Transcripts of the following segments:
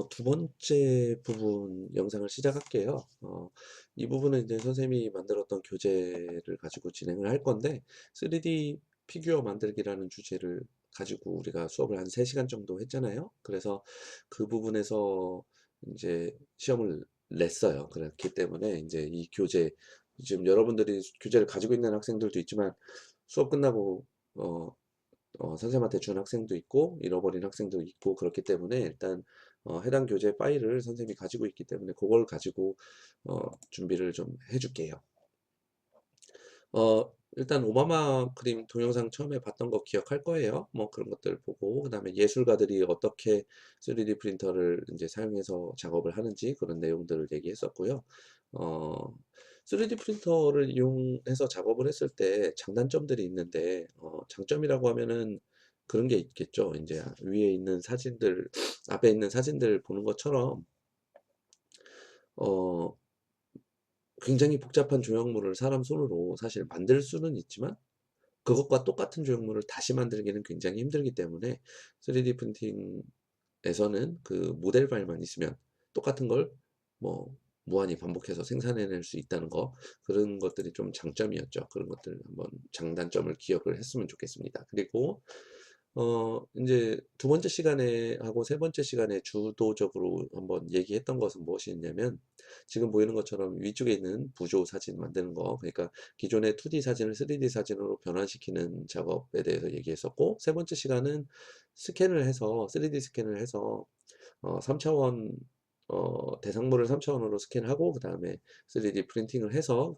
두 번째 부분 영상을 시작할게요. 이 부분은 이제 선생님이 만들었던 교재를 가지고 진행을 할 건데, 3D 피규어 만들기라는 주제를 가지고 우리가 수업을 한 3시간 정도 했잖아요. 그래서 그 부분에서 이제 시험을 냈어요. 그렇기 때문에 이제 이 교재, 지금 여러분들이 교재를 가지고 있는 학생들도 있지만, 수업 끝나고 선생님한테 준 학생도 있고 잃어버린 학생도 있고 그렇기 때문에 일단 해당 교재 파일을 선생님이 가지고 있기 때문에 그걸 가지고 준비를 좀 해줄게요. 일단 오바마 그림 동영상 처음에 봤던 거 기억할 거예요. 뭐 그런 것들 보고 그다음에 예술가들이 어떻게 3D 프린터를 이제 사용해서 작업을 하는지 그런 내용들을 얘기했었고요. 어, 3D 프린터를 이용해서 작업을 했을 때 장단점들이 있는데 장점이라고 하면은 그런 게 있겠죠. 이제 위에 있는 사진들, 앞에 있는 사진들 보는 것처럼 어, 굉장히 복잡한 조형물을 사람 손으로 사실 만들 수는 있지만 그것과 똑같은 조형물을 다시 만들기는 굉장히 힘들기 때문에 3D 프린팅에서는 그 모델 파일만 있으면 똑같은 걸 뭐 무한히 반복해서 생산해낼 수 있다는 거, 그런 것들이 좀 장점이었죠. 그런 것들 한번 장단점을 기억을 했으면 좋겠습니다. 그리고 이제 두 번째 시간에 하고 세 번째 시간에 주도적으로 한번 얘기했던 것은 무엇이었냐면, 지금 보이는 것처럼 위쪽에 있는 부조 사진 만드는 거, 그러니까 기존의 2D 사진을 3D 사진으로 변환시키는 작업에 대해서 얘기했었고, 세 번째 시간은 스캔을 해서 3D 스캔을 해서 3차원 대상물을 3차원으로 스캔하고 그 다음에 3D 프린팅을 해서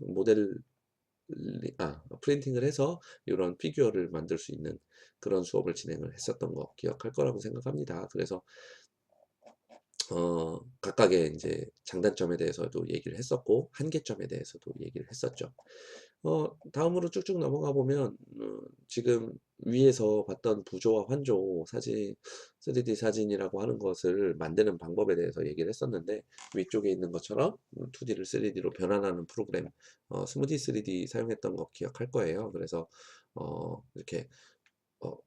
프린팅을 해서 이런 피규어를 만들 수 있는 그런 수업을 진행을 했었던 거 기억할 거라고 생각합니다. 그래서 각각의 이제 장단점에 대해서도 얘기를 했었고 한계점에 대해서도 얘기를 했었죠. 다음으로 쭉쭉 넘어가 보면 지금 위에서 봤던 부조와 환조 사진, 3D 사진이라고 하는 것을 만드는 방법에 대해서 얘기를 했었는데, 위쪽에 있는 것처럼 2D를 3D로 변환하는 프로그램, 스무디 3D 사용했던 거 기억할 거예요. 그래서 이렇게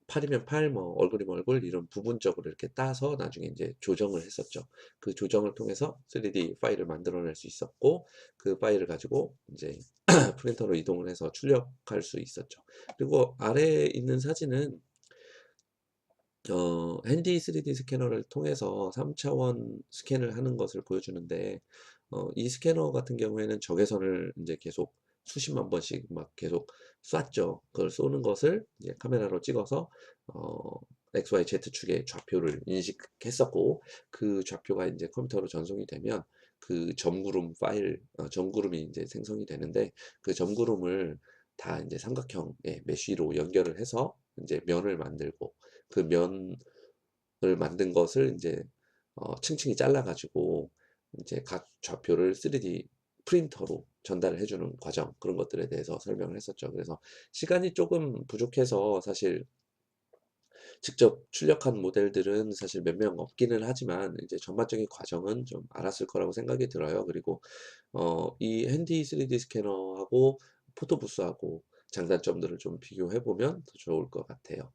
팔이면 팔, 뭐 얼굴이면 얼굴 이런 부분적으로 이렇게 따서 나중에 이제 조정을 했었죠. 그 조정을 통해서 3D 파일을 만들어낼 수 있었고, 그 파일을 가지고 이제 프린터로 이동을 해서 출력할 수 있었죠. 그리고 아래에 있는 사진은 핸디 3D 스캐너를 통해서 3차원 스캔을 하는 것을 보여주는데, 이 스캐너 같은 경우에는 적외선을 이제 계속 수십만 번씩 막 계속 쐈죠. 그걸 쏘는 것을 이제 카메라로 찍어서 XY, Z축의 좌표를 인식했었고, 그 좌표가 이제 컴퓨터로 전송이 되면 그 점구름 파일, 점구름이 이제 생성이 되는데, 그 점구름을 다 이제 삼각형의 메쉬로 연결을 해서 이제 면을 만들고, 그 면을 만든 것을 이제 층층이 잘라 가지고 이제 각 좌표를 3D 프린터로 전달을 해주는 과정, 그런 것들에 대해서 설명을 했었죠. 그래서 시간이 조금 부족해서 사실 직접 출력한 모델들은 사실 몇 명 없기는 하지만 이제 전반적인 과정은 좀 알았을 거라고 생각이 들어요. 그리고 이 핸디 3D 스캐너하고 포토부스하고 장단점들을 좀 비교해 보면 더 좋을 것 같아요.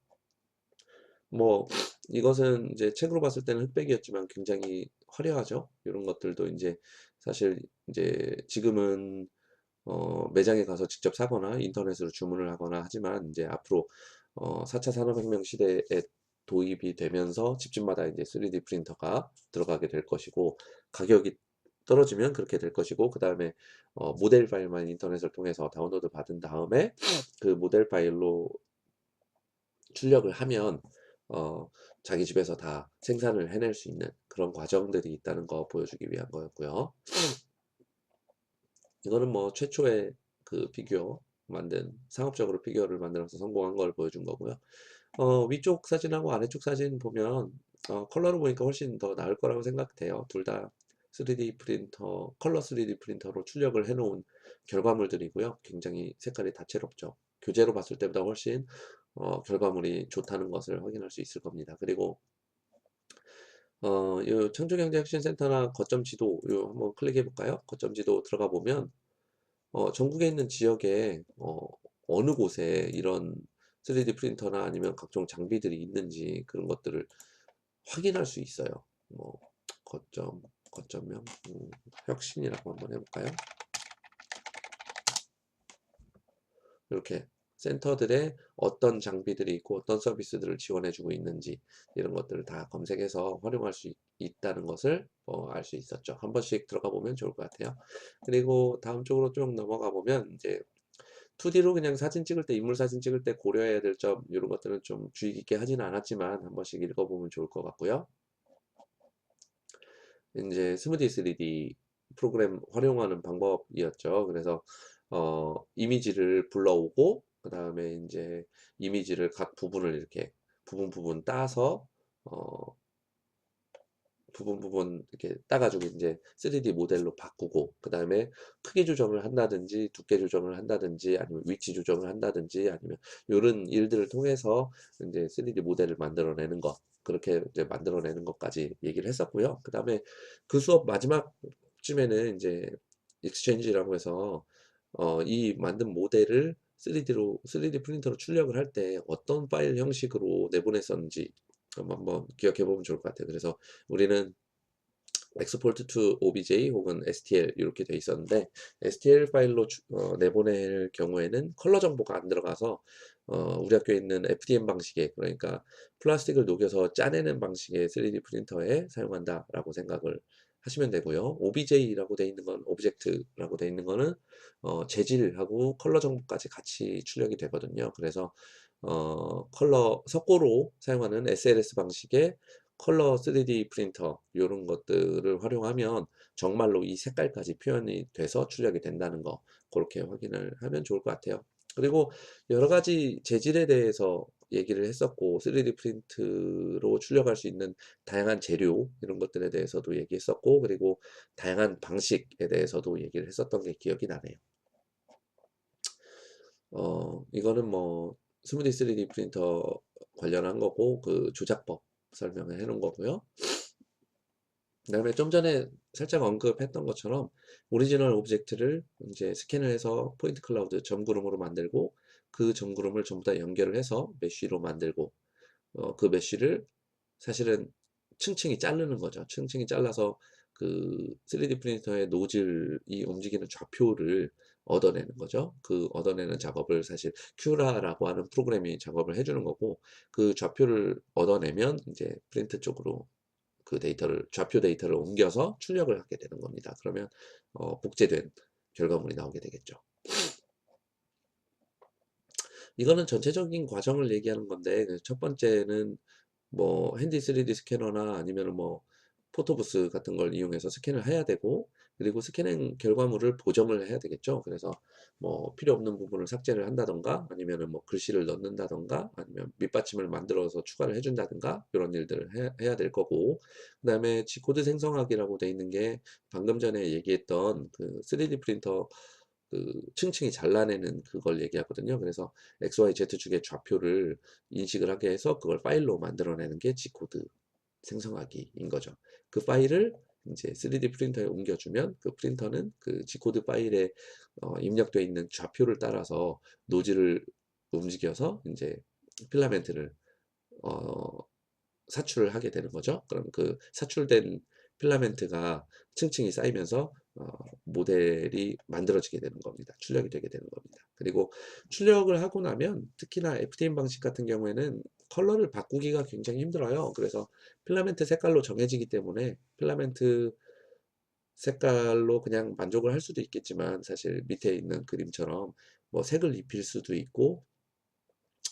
뭐 이것은 이제 책으로 봤을 때는 흑백이었지만 굉장히 화려하죠. 이런 것들도 이제 사실 이제 지금은 매장에 가서 직접 사거나 인터넷으로 주문을 하거나 하지만, 이제 앞으로 4차 산업혁명 시대에 도입이 되면서 집집마다 이제 3D 프린터가 들어가게 될 것이고, 가격이 떨어지면 그렇게 될 것이고, 그 다음에 모델 파일만 인터넷을 통해서 다운로드 받은 다음에 그 모델 파일로 출력을 하면 어, 자기 집에서 다 생산을 해낼 수 있는 그런 과정들이 있다는 거 보여주기 위한 거였고요. 이거는 뭐 최초의 그 피규어 상업적으로 피규어를 만들어서 성공한 걸 보여준 거고요. 위쪽 사진하고 아래쪽 사진 보면 컬러로 보니까 훨씬 더 나을 거라고 생각돼요. 둘 다 3D 프린터, 컬러 3D 프린터로 출력을 해놓은 결과물들이고요. 굉장히 색깔이 다채롭죠. 교재로 봤을 때보다 훨씬 결과물이 좋다는 것을 확인할 수 있을 겁니다. 그리고 요 창조경제혁신센터나 거점 지도 요 한번 클릭해 볼까요? 거점 지도 들어가 보면 전국에 있는 지역에 어느 곳에 이런 3D 프린터나 아니면 각종 장비들이 있는지 그런 것들을 확인할 수 있어요. 뭐 거점형 혁신이라고 한번 해볼까요? 이렇게 센터들의 어떤 장비들이 있고 어떤 서비스들을 지원해주고 있는지 이런 것들을 다 검색해서 활용할 수 있다는 것을 알 수 있었죠. 한 번씩 들어가 보면 좋을 것 같아요. 그리고 다음 쪽으로 좀 넘어가 보면 이제 2D로 그냥 사진 찍을 때, 인물 사진 찍을 때 고려해야 될 점 이런 것들은 좀 주의 깊게 하지는 않았지만 한 번씩 읽어보면 좋을 것 같고요. 이제 스무디 3D 프로그램 활용하는 방법이었죠. 그래서 이미지를 불러오고 그 다음에 이제 이미지를 각 부분을 이렇게 부분 따서 어, 부분 이렇게 따가지고 이제 3D 모델로 바꾸고 그 다음에 크기 조정을 한다든지 두께 조정을 한다든지 아니면 위치 조정을 한다든지 아니면 이런 일들을 통해서 이제 3D 모델을 만들어내는 것 그렇게 이제 만들어내는 것까지 얘기를 했었고요. 그 다음에 그 수업 마지막쯤에는 이제 익스체인지라고 해서 이 만든 모델을 3D 프린터로 출력을 할 때 어떤 파일 형식으로 내보냈었는지 한번 기억해 보면 좋을 것 같아요. 그래서 우리는 export to obj 혹은 stl 이렇게 돼 있었는데 stl 파일로 내보낼 경우에는 컬러 정보가 안 들어가서 우리 학교에 있는 FDM 방식의 그러니까 플라스틱을 녹여서 짜내는 방식의 3D 프린터에 사용한다라고 생각을 하시면 되고요. OBJ라고 돼 있는 건 오브젝트라고 돼 있는 거는 재질하고 컬러 정보까지 같이 출력이 되거든요. 그래서 컬러 석고로 사용하는 SLS 방식의 컬러 3D 프린터 이런 것들을 활용하면 정말로 이 색깔까지 표현이 돼서 출력이 된다는 거 그렇게 확인을 하면 좋을 것 같아요. 그리고 여러 가지 재질에 대해서 얘기를 했었고 3D 프린트로 출력할 수 있는 다양한 재료 이런 것들에 대해서도 얘기했었고 그리고 다양한 방식에 대해서도 얘기를 했었던 게 기억이 나네요. 이거는 뭐 스무디 3D 프린터 관련한 거고 그 조작법 설명을 해 놓은 거고요. 그다음에 좀 전에 살짝 언급했던 것처럼 오리지널 오브젝트를 이제 스캔을 해서 포인트 클라우드 점구름으로 만들고 그 점구름을 전부 다 연결을 해서 메쉬로 만들고 그 메쉬를 사실은 층층이 자르는 거죠. 층층이 잘라서 그 3D 프린터의 노즐이 움직이는 좌표를 얻어내는 거죠. 그 얻어내는 작업을 사실 큐라라고 하는 프로그램이 작업을 해주는 거고 그 좌표를 얻어내면 이제 프린트 쪽으로 그 데이터를 좌표 데이터를 옮겨서 출력을 하게 되는 겁니다. 그러면 복제된 결과물이 나오게 되겠죠. 이거는 전체적인 과정을 얘기하는 건데 첫 번째는 뭐 핸디 3D 스캐너나 아니면 뭐 포토부스 같은 걸 이용해서 스캔을 해야 되고 그리고 스캐닝 결과물을 보정을 해야 되겠죠. 그래서 뭐 필요 없는 부분을 삭제를 한다던가 아니면은 뭐 글씨를 넣는다던가 아니면 밑받침을 만들어서 추가를 해준다든가 이런 일들을 해야 될 거고 그다음에 G코드 생성하기라고 돼 있는 게 방금 전에 얘기했던 그 3D 프린터 그 층층이 잘라내는 그걸 얘기하거든요. 그래서 XYZ 축의 좌표를 인식을 하게 해서 그걸 파일로 만들어내는 게 G코드 생성하기인 거죠. 그 파일을 이제 3D 프린터에 옮겨주면 그 프린터는 그 G코드 파일에 입력되어 있는 좌표를 따라서 노즐을 움직여서 이제 필라멘트를 어, 사출을 하게 되는 거죠. 그럼 그 사출된 필라멘트가 층층이 쌓이면서 모델이 만들어지게 되는 겁니다. 출력이 되게 되는 겁니다. 그리고 출력을 하고 나면 특히나 FDM 방식 같은 경우에는 컬러를 바꾸기가 굉장히 힘들어요. 그래서 필라멘트 색깔로 정해지기 때문에 필라멘트 색깔로 그냥 만족을 할 수도 있겠지만 사실 밑에 있는 그림처럼 뭐 색을 입힐 수도 있고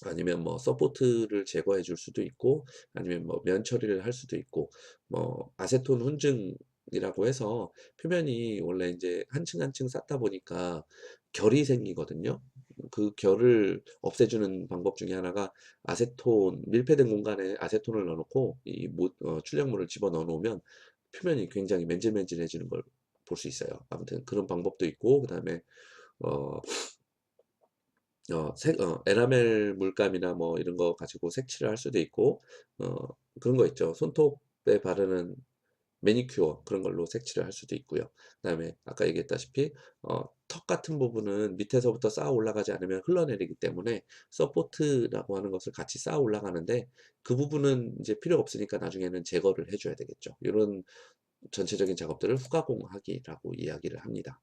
아니면 뭐 서포트를 제거해 줄 수도 있고 아니면 뭐 면 처리를 할 수도 있고 뭐 아세톤 훈증이라고 해서 표면이 원래 이제 한 층 한 층 쌓다 보니까 결이 생기거든요. 그 결을 없애주는 방법 중에 하나가 아세톤 밀폐된 공간에 아세톤을 넣어놓고 이 출력물을 집어 넣어 놓으면 표면이 굉장히 맨질맨질해지는 걸 볼 수 있어요. 아무튼 그런 방법도 있고 그다음에 어 에나멜 물감이나 뭐 이런 거 가지고 색칠을 할 수도 있고 어 그런 거 있죠. 손톱에 바르는 매니큐어 그런 걸로 색칠을 할 수도 있고요. 그다음에 아까 얘기했다시피 턱 같은 부분은 밑에서부터 쌓아 올라가지 않으면 흘러내리기 때문에 서포트라고 하는 것을 같이 쌓아 올라가는데 그 부분은 이제 필요 없으니까 나중에는 제거를 해 줘야 되겠죠. 요런 전체적인 작업들을 후가공하기라고 이야기를 합니다.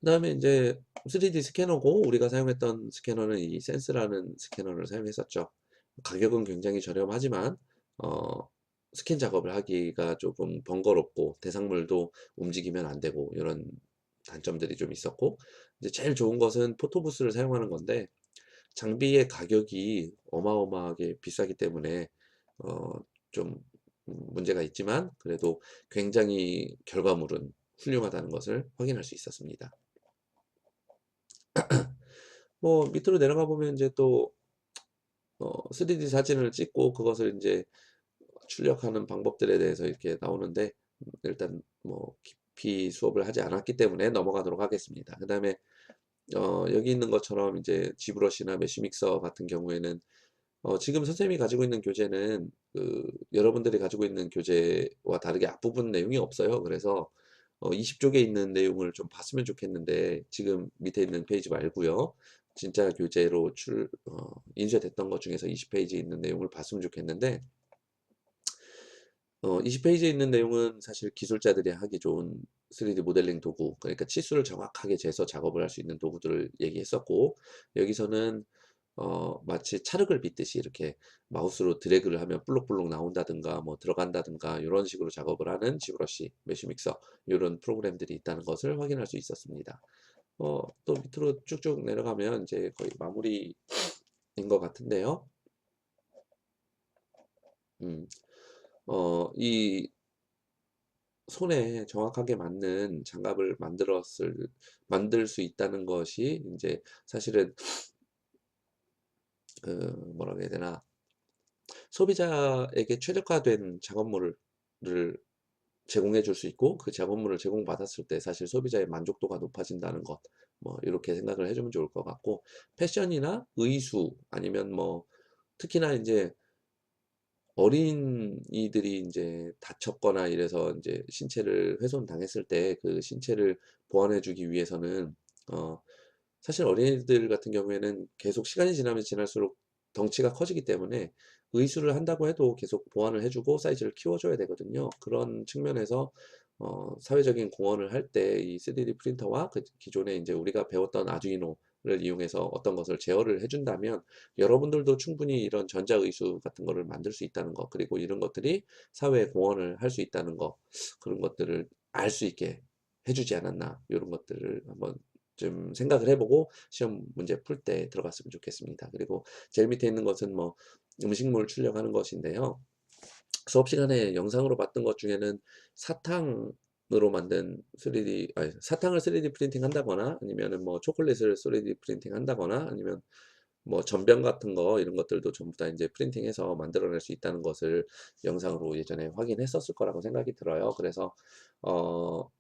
그다음에 이제 3D 스캐너고 우리가 사용했던 스캐너는 이 센스라는 스캐너를 사용했었죠. 가격은 굉장히 저렴하지만 어 스캔 작업을 하기가 조금 번거롭고 대상물도 움직이면 안 되고 이런 단점들이 좀 있었고, 이제 제일 좋은 것은 포토부스를 사용하는 건데 장비의 가격이 어마어마하게 비싸기 때문에 어 좀 문제가 있지만 그래도 굉장히 결과물은 훌륭하다는 것을 확인할 수 있었습니다. 뭐 밑으로 내려가 보면 이제 또 3D 사진을 찍고 그것을 인제 출력하는 방법들에 대해서 이렇게 나오는데, 일단 뭐 깊이 수업을 하지 않았기 때문에 넘어가도록 하겠습니다. 그다음에 여기 있는 것처럼 이제 지브러시나 메쉬 믹서 같은 경우에는 지금 선생님이 가지고 있는 교재는 여러분들이 가지고 있는 교재와 다르게 앞부분 내용이 없어요. 그래서 20쪽에 있는 내용을 좀 봤으면 좋겠는데 지금 밑에 있는 페이지 말고요. 진짜 교재로 인쇄됐던 것 중에서 20페이지에 있는 내용을 봤으면 좋겠는데, 20페이지에 있는 내용은 사실 기술자들이 하기 좋은 3D 모델링 도구, 그러니까 치수를 정확하게 재서 작업을 할 수 있는 도구들을 얘기했었고, 여기서는 마치 찰흙을 빚듯이 이렇게 마우스로 드래그를 하면 블록블록 나온다든가 뭐 들어간다든가 이런 식으로 작업을 하는 지브러시, 메쉬 믹서 이런 프로그램들이 있다는 것을 확인할 수 있었습니다. 또 밑으로 쭉쭉 내려가면 이제 거의 마무리인 것 같은데요. 음, 이 손에 정확하게 맞는 장갑을 만들 수 있다는 것이 이제 사실은 그 뭐라고 해야 되나, 소비자에게 최적화된 작업물을 제공해 줄 수 있고 그 작업물을 제공받았을 때 사실 소비자의 만족도가 높아진다는 것, 뭐 이렇게 생각을 해 주면 좋을 것 같고, 패션이나 의수 아니면 뭐 특히나 이제 어린이들이 인제 다쳤거나 이래서 인제 신체를 훼손당했을 때 그 신체를 보완해 주기 위해서는 어 사실 어린이들 같은 경우에는 계속 시간이 지나면 지날수록 덩치가 커지기 때문에 의수를 한다고 해도 계속 보완을 해 주고 사이즈를 키워 줘야 되거든요. 그런 측면에서 사회적인 공헌을 할 때 이 3D 프린터와 그 기존에 인제 우리가 배웠던 아두이노를 이용해서 어떤 것을 제어를 해 준다면 여러분들도 충분히 이런 전자의수 같은 거를 만들 수 있다는 거, 그리고 이런 것들이 사회에 공헌을 할 수 있다는 거, 그런 것들을 알 수 있게 해 주지 않았나, 요런 것들을 한번 좀 생각을 해 보고 시험 문제 풀 때 들어갔으면 좋겠습니다. 그리고 제일 밑에 있는 것은 뭐 음식물 출력하는 것인데요. 수업 시간에 영상으로 봤던 것 중에는 사탕으로 만든 3D, 아니 사탕을 3D 프린팅 한다거나 아니면은 뭐 초콜릿을 3D 프린팅 한다거나 아니면 뭐 전병 같은 거 이런 것들도 전부 다 인제 프린팅해서 만들어낼 수 있다는 것을 영상으로 예전에 확인했었을 거라고 생각이 들어요. 그래서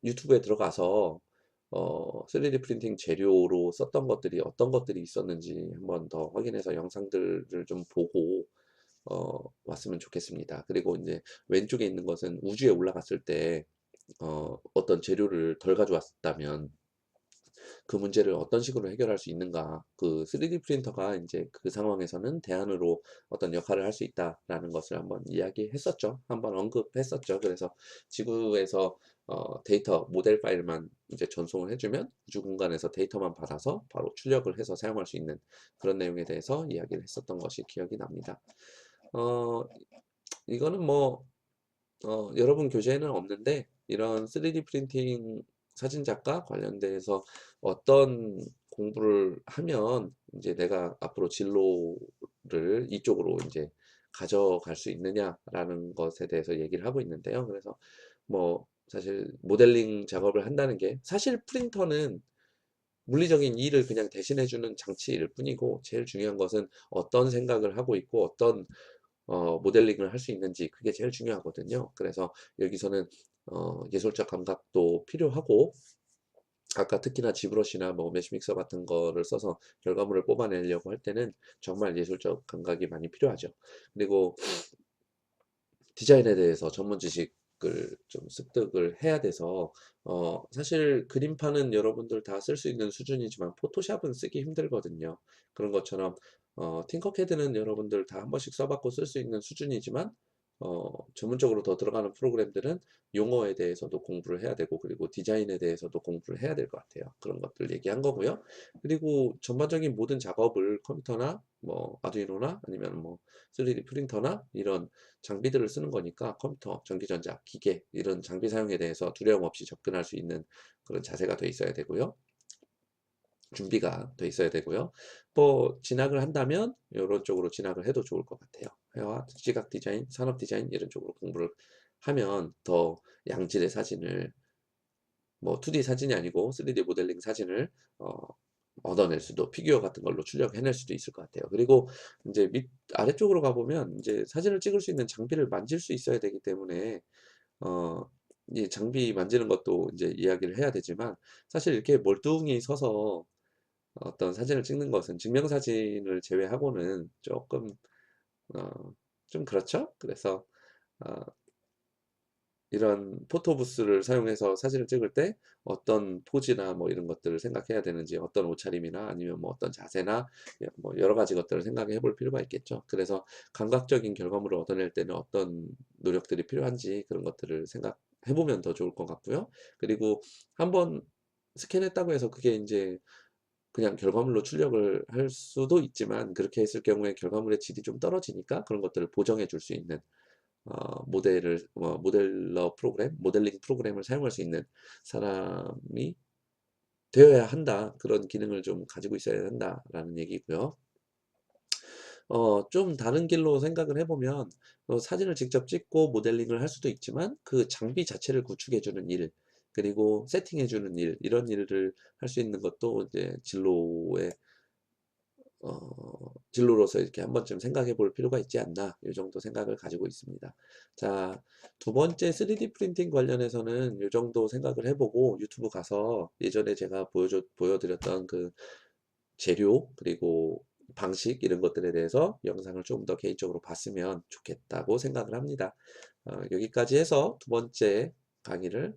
유튜브에 들어가서 3D 프린팅 재료로 썼던 것들이 어떤 것들이 있었는지 한번 더 확인해서 영상들을 좀 보고 왔으면 좋겠습니다. 그리고 인제 왼쪽에 있는 것은 우주에 올라갔을 때 어떤 재료를 덜 가져왔다면 그 문제를 어떤 식으로 해결할 수 있는가. 그 3D 프린터가 인제 그 상황에서는 대안으로 어떤 역할을 할 수 있다라는 것을 한번 이야기했었죠. 한번 언급했었죠. 그래서 지구에서 데이터 모델 파일만 이제 전송을 해 주면 우주 공간에서 데이터만 받아서 바로 출력을 해서 사용할 수 있는 그런 내용에 대해서 이야기를 했었던 것이 기억이 납니다. 어 이거는 뭐 여러분 교재에는 없는데 이런 3D 프린팅 사진 작가 관련돼서 어떤 공부를 하면 이제 내가 앞으로 진로를 이쪽으로 이제 가져갈 수 있느냐라는 것에 대해서 얘기를 하고 있는데요. 그래서 뭐 사실 모델링 작업을 한다는 게, 사실 프린터는 물리적인 일을 그냥 대신해 주는 장치일 뿐이고 제일 중요한 것은 어떤 생각을 하고 있고 어떤 모델링을 할 수 있는지, 그게 제일 중요하거든요. 그래서 여기서는 예술적 감각도 필요하고, 아까 특히나 지브러시나 뭐 메쉬 믹서 같은 거를 써서 결과물을 뽑아내려고 할 때는 정말 예술적 감각이 많이 필요하죠. 그리고 디자인에 대해서 전문 지식을 좀 습득을 해야 돼서 사실 그림판은 여러분들 다 쓸 수 있는 수준이지만 포토샵은 쓰기 힘들거든요. 그런 것처럼 팅커캐드는 여러분들 다 한 번씩 써 봤고 쓸 수 있는 수준이지만 전문적으로 더 들어가는 프로그램들은 용어에 대해서도 공부를 해야 되고 그리고 디자인에 대해서도 공부를 해야 될 것 같아요. 그런 것들 얘기한 거고요. 그리고 전반적인 모든 작업을 컴퓨터나 뭐 아두이노나 아니면 뭐 3D 프린터나 이런 장비들을 쓰는 거니까 컴퓨터, 전기전자, 기계 이런 장비 사용에 대해서 두려움 없이 접근할 수 있는 그런 자세가 돼 있어야 되고요. 준비가 돼 있어야 되고요. 뭐 진학을 한다면 이런 쪽으로 진학을 해도 좋을 것 같아요. 회화, 시각 디자인, 산업 디자인 이런 쪽으로 공부를 하면 더 양질의 사진을 뭐 2D 사진이 아니고 3D 모델링 사진을 어, 얻어낼 수도 피규어 같은 걸로 출력해낼 수도 있을 것 같아요. 그리고 이제 밑 아래쪽으로 가보면 이제 사진을 찍을 수 있는 장비를 만질 수 있어야 되기 때문에 어, 이 장비 만지는 것도 이제 이야기를 해야 되지만 사실 이렇게 멀뚱히 서서 어떤 사진을 찍는 것은 증명사진을 제외하고는 조금 어, 좀 그렇죠? 그래서 어, 이런 포토부스를 사용해서 사진을 찍을 때 어떤 포즈나 뭐 이런 것들을 생각해야 되는지 어떤 옷차림이나 아니면 뭐 어떤 자세나 뭐 여러 가지 것들을 생각해 볼 필요가 있겠죠. 그래서 감각적인 결과물을 얻어낼 때는 어떤 노력들이 필요한지 그런 것들을 생각해 보면 더 좋을 것 같고요. 그리고 한번 스캔했다고 해서 그게 이제 그냥 결과물로 출력을 할 수도 있지만 그렇게 했을 경우에 결과물의 질이 좀 떨어지니까 그런 것들을 보정해 줄 수 있는 모델러 프로그램, 모델링 프로그램을 사용할 수 있는 사람이 되어야 한다. 그런 기능을 좀 가지고 있어야 한다라는 얘기고요. 좀 다른 길로 생각을 해보면 사진을 직접 찍고 모델링을 할 수도 있지만 그 장비 자체를 구축해 주는 일, 그리고 세팅해 주는 일, 이런 일을 할 수 있는 것도 이제 진로로서 이렇게 한 번쯤 생각해 볼 필요가 있지 않나, 이 정도 생각을 가지고 있습니다. 자, 두 번째 3D 프린팅 관련해서는 이 정도 생각을 해보고 유튜브 가서 예전에 제가 보여드렸던 그 재료, 그리고 방식 이런 것들에 대해서 영상을 좀 더 개인적으로 봤으면 좋겠다고 생각을 합니다. 여기까지 해서 두 번째 강의를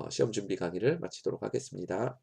시험 준비 강의를 마치도록 하겠습니다.